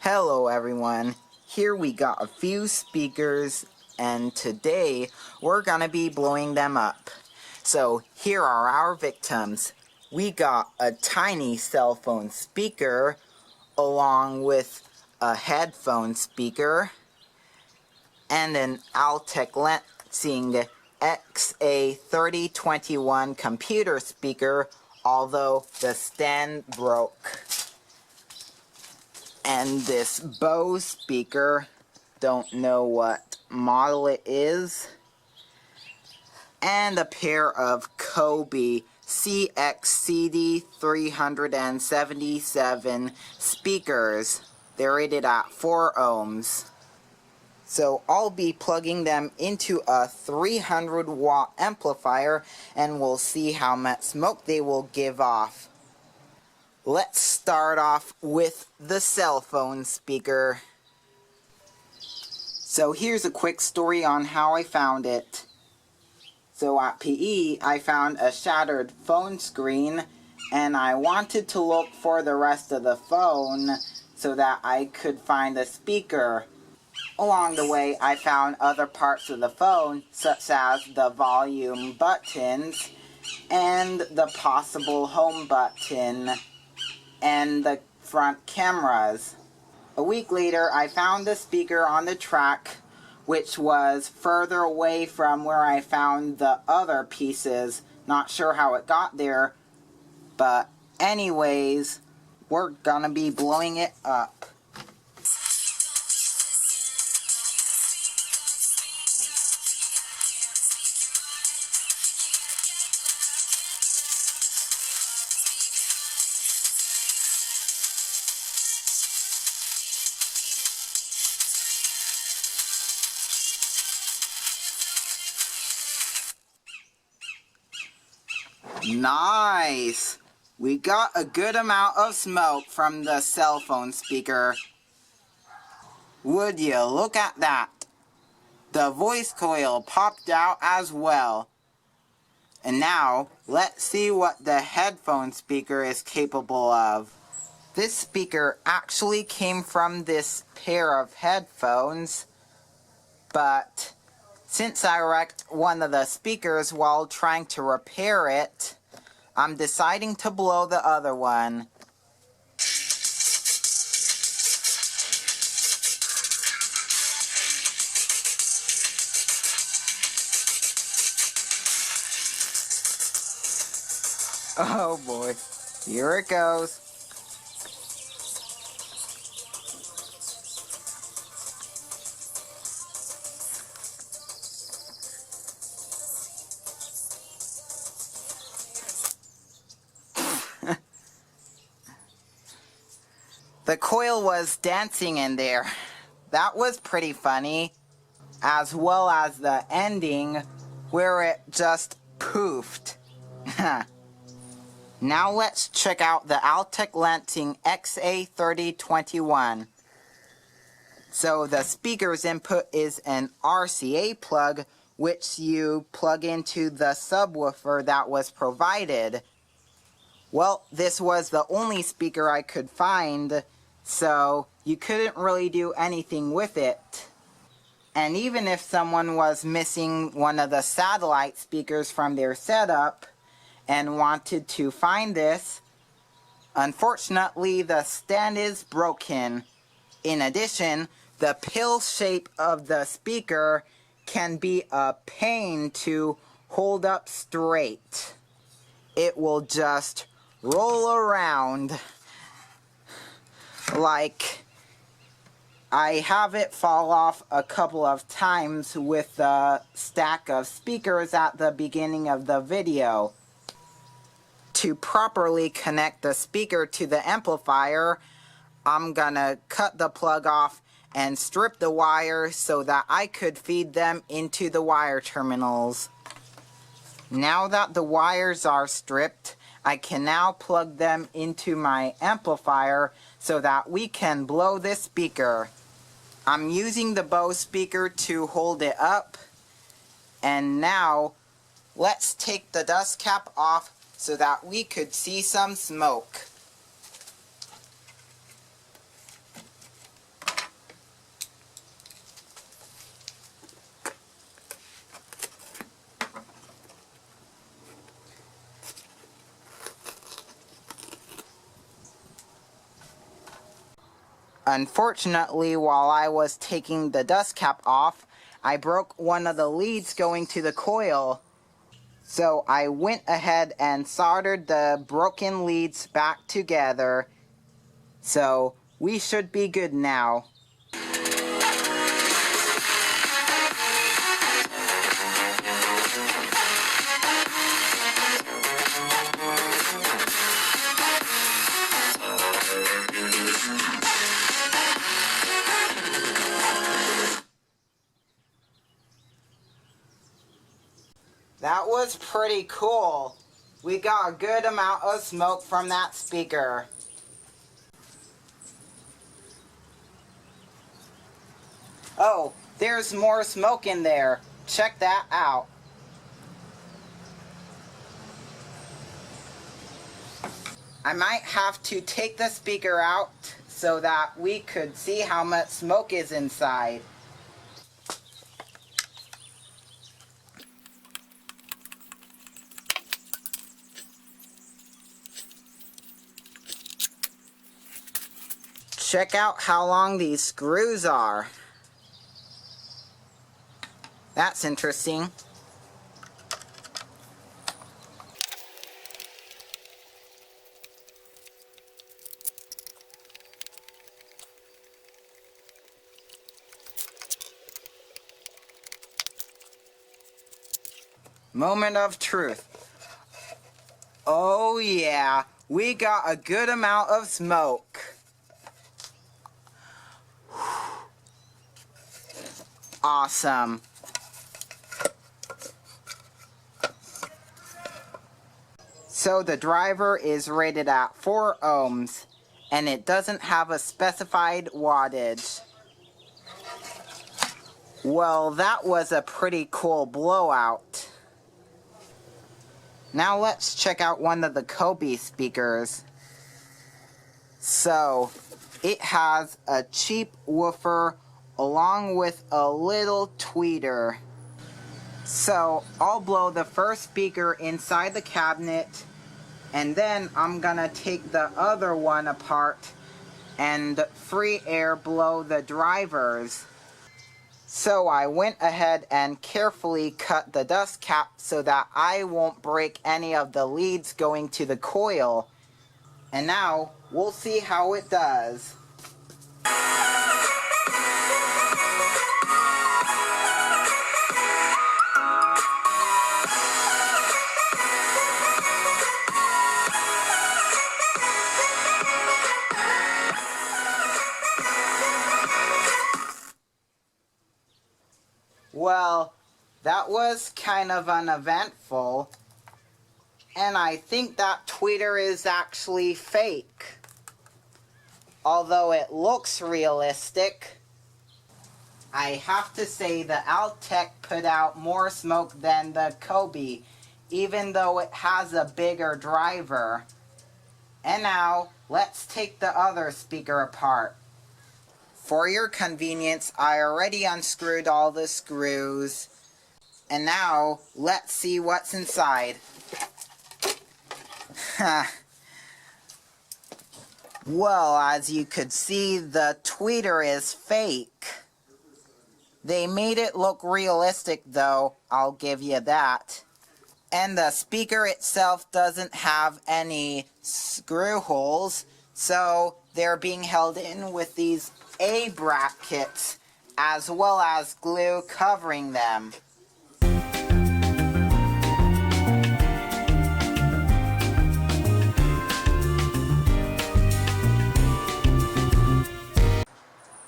Hello everyone, here we got a few speakers and today we're gonna be blowing them up. So here are our victims. We got a tiny cell phone speaker along with a headphone speaker and an Altec Lansing XA3021 computer speaker, although the stand broke. And this Bose speaker, don't know what model it is. And a pair of Kobe CXCD377 speakers. They're rated at 4 ohms. So I'll be plugging them into a 300 watt amplifier and we'll see how much smoke they will give off. Let's start off with the cell phone speaker. So here's a quick story on how I found it. So at PE, I found a shattered phone screen and I wanted to look for the rest of the phone so that I could find the speaker. Along the way, I found other parts of the phone, such as the volume buttons and the possible home button and the front cameras. A week later, I found the speaker on the track, which was further away from where I found the other pieces. Not sure how it got there, but anyways, we're gonna be blowing it up. Nice! We got a good amount of smoke from the cell phone speaker. Would you look at that? The voice coil popped out as well. And now, let's see what the headphone speaker is capable of. This speaker actually came from this pair of headphones, but since I wrecked one of the speakers while trying to repair it, I'm deciding to blow the other one. Oh boy, here it goes. The coil was dancing in there. That was pretty funny. As well as the ending where it just poofed. Now let's check out the Altec Lansing XA3021. So the speaker's input is an RCA plug, which you plug into the subwoofer that was provided. Well, this was the only speaker I could find, so you couldn't really do anything with it. And even if someone was missing one of the satellite speakers from their setup and wanted to find this, unfortunately the stand is broken. In addition, the pill shape of the speaker can be a pain to hold up straight. It will just roll around like I have it fall off a couple of times with the stack of speakers at the beginning of the video. To properly connect the speaker to the amplifier, I'm gonna cut the plug off and strip the wire so that I could feed them into the wire terminals. Now that the wires are stripped, I can now plug them into my amplifier so that we can blow this speaker. I'm using the Bose speaker to hold it up. And now, let's take the dust cap off so that we could see some smoke. Unfortunately, while I was taking the dust cap off, I broke one of the leads going to the coil. So I went ahead and soldered the broken leads back together. So we should be good now. That was pretty cool. We got a good amount of smoke from that speaker. Oh, there's more smoke in there. Check that out. I might have to take the speaker out so that we could see how much smoke is inside. Check out how long these screws are. That's interesting. Moment of truth. Oh yeah, we got a good amount of smoke. Awesome. So the driver is rated at 4 ohms, and it doesn't have a specified wattage. Well, that was a pretty cool blowout. Now let's check out one of the Kobe speakers. So, it has a cheap woofer along with a little tweeter. So, I'll blow the first speaker inside the cabinet, and then I'm gonna take the other one apart and free air blow the drivers. So I went ahead and carefully cut the dust cap so that I won't break any of the leads going to the coil. And now, we'll see how it does. Well, that was kind of uneventful, and I think that tweeter is actually fake. Although it looks realistic, I have to say the Altec put out more smoke than the Kobe, even though it has a bigger driver. And now, let's take the other speaker apart. For your convenience, I already unscrewed all the screws. And now, let's see what's inside. Well, as you could see, the tweeter is fake. They made it look realistic though, I'll give you that. And the speaker itself doesn't have any screw holes, so they're being held in with these A-brackets, as well as glue covering them.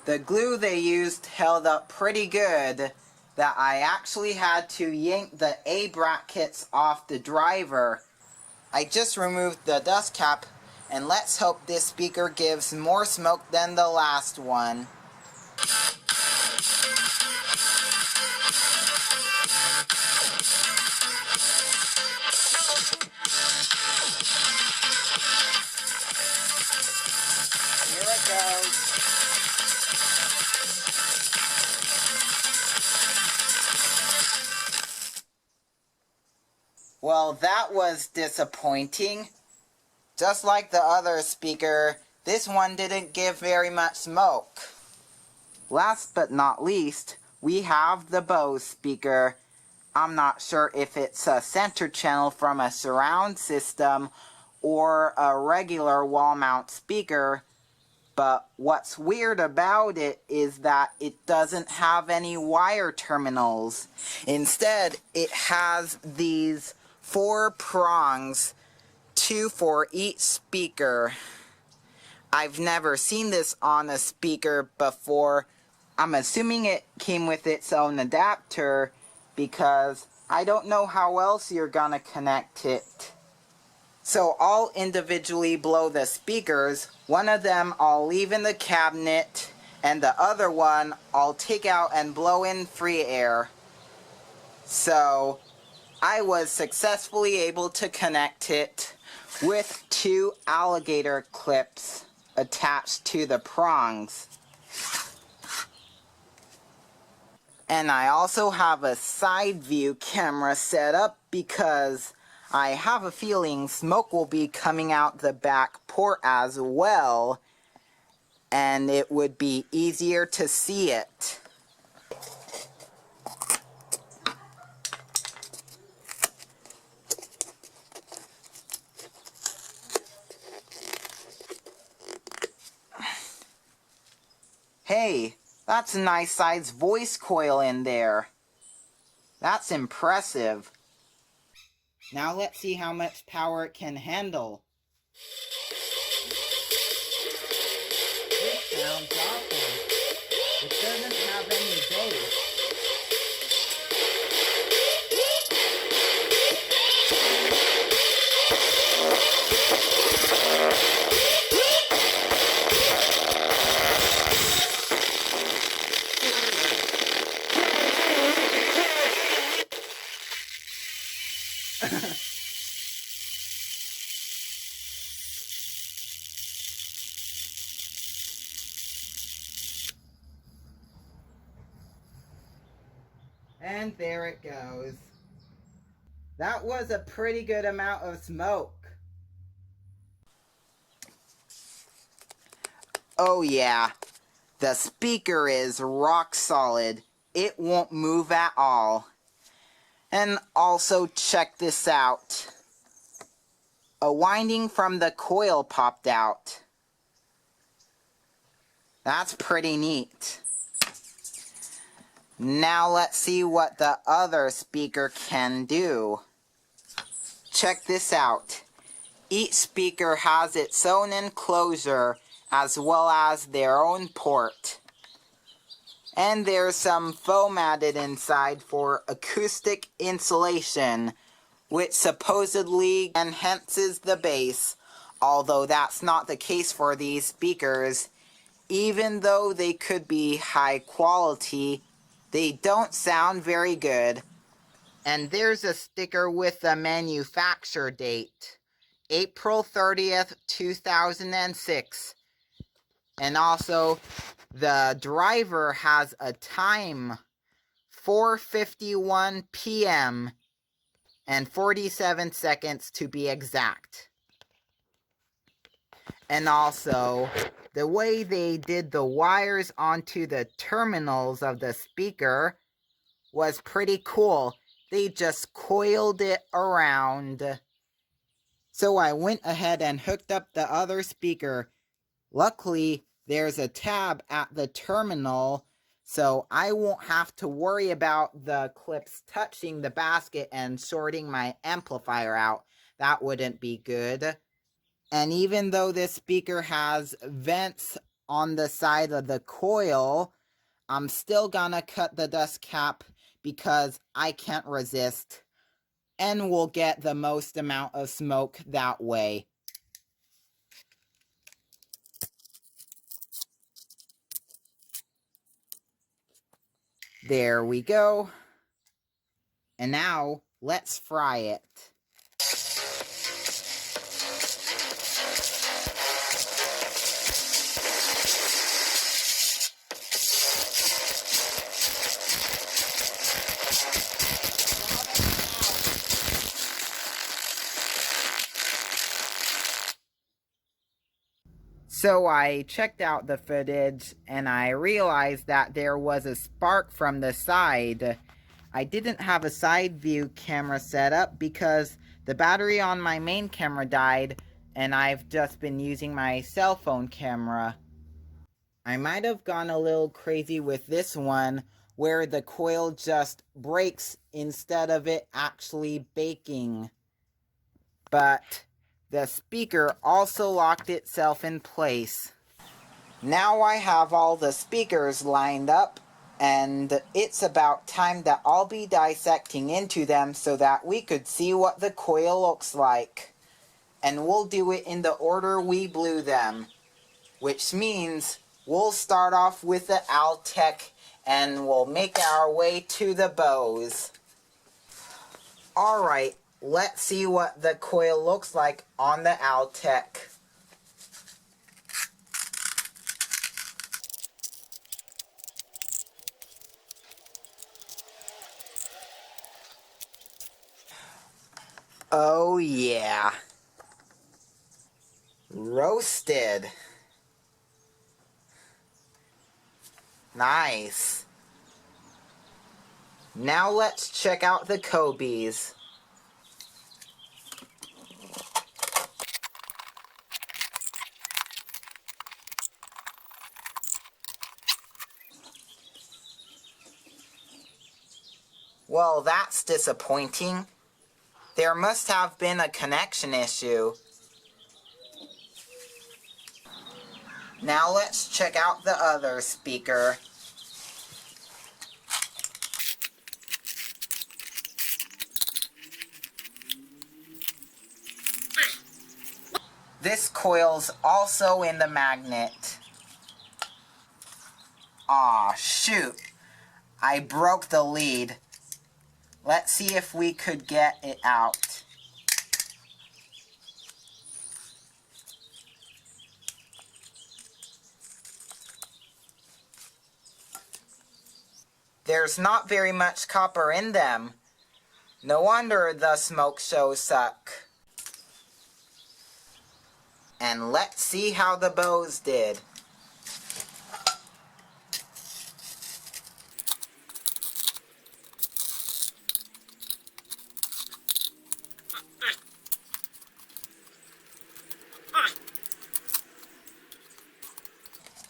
The glue they used held up pretty good that I actually had to yank the A-brackets off the driver. I just removed the dust cap, and let's hope this speaker gives more smoke than the last one. Here it goes. Well, that was disappointing. Just like the other speaker, This one didn't give very much smoke. Last but not least, we have the Bose speaker. I'm not sure if it's a center channel from a surround system or a regular wall mount speaker, but what's weird about it is that it doesn't have any wire terminals. Instead, it has these 4 prongs, 2 for each speaker. I've never seen this on a speaker before. I'm assuming it came with its own adapter because I don't know how else you're gonna connect it. So I'll individually blow the speakers. One of them I'll leave in the cabinet, and the other one I'll take out and blow in free air. So I was successfully able to connect it with 2 alligator clips attached to the prongs. And I also have a side view camera set up because I have a feeling smoke will be coming out the back port as well, and it would be easier to see it. Hey, that's a nice sized voice coil in there. That's impressive. Now let's see how much power it can handle. This sounds awful. It doesn't have any bass. And there it goes. That was a pretty good amount of smoke. Oh yeah, the speaker is rock solid. It won't move at all. And also check this out. A winding from the coil popped out. That's pretty neat. Now let's see what the other speaker can do. Check this out. Each speaker has its own enclosure as well as their own port. And there's some foam added inside for acoustic insulation, which supposedly enhances the bass, although that's not the case for these speakers. Even though they could be high quality, they don't sound very good. And there's a sticker with the manufacture date, April 30th, 2006. And also, the driver has a time, 4:51 p.m. and 47 seconds to be exact. And also, the way they did the wires onto the terminals of the speaker was pretty cool. They just coiled it around. So I went ahead and hooked up the other speaker. Luckily, there's a tab at the terminal, so I won't have to worry about the clips touching the basket and shorting my amplifier out. That wouldn't be good. And even though this speaker has vents on the side of the coil, I'm still gonna cut the dust cap because I can't resist, and we'll get the most amount of smoke that way. There we go. And now, let's fry it. So I checked out the footage and I realized that there was a spark from the side. I didn't have a side view camera set up because the battery on my main camera died and I've just been using my cell phone camera. I might have gone a little crazy with this one where the coil just breaks instead of it actually baking. But the speaker also locked itself in place. Now I have all the speakers lined up, and it's about time that I'll be dissecting into them so that we could see what the coil looks like. And we'll do it in the order we blew them, which means we'll start off with the Altec and we'll make our way to the Bose. Alright, let's see what the coil looks like on the Altec. Oh yeah. Roasted. Nice. Now let's check out the Kobe's. Well, that's disappointing. There must have been a connection issue. Now let's check out the other speaker. This coil's also in the magnet. Aw, shoot. I broke the lead. Let's see if we could get it out. There's not very much copper in them. No wonder the smoke shows suck. And let's see how the Bose did.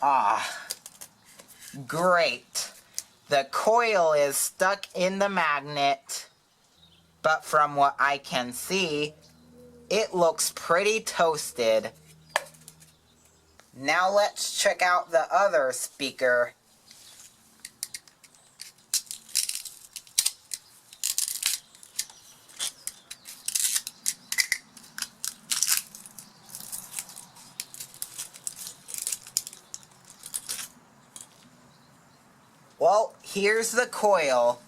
Ah, great. The coil is stuck in the magnet, but from what I can see, it looks pretty toasted. Now let's check out the other speaker. Well, here's the coil.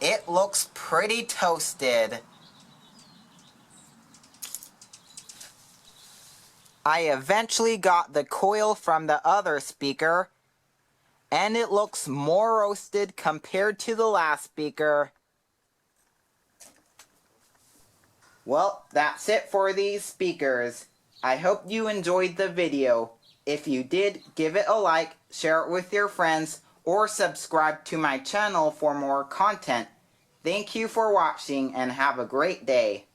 It looks pretty toasted. I eventually got the coil from the other speaker, and it looks more roasted compared to the last speaker. Well, that's it for these speakers. I hope you enjoyed the video. If you did, give it a like, share it with your friends, or subscribe to my channel for more content. Thank you for watching and have a great day.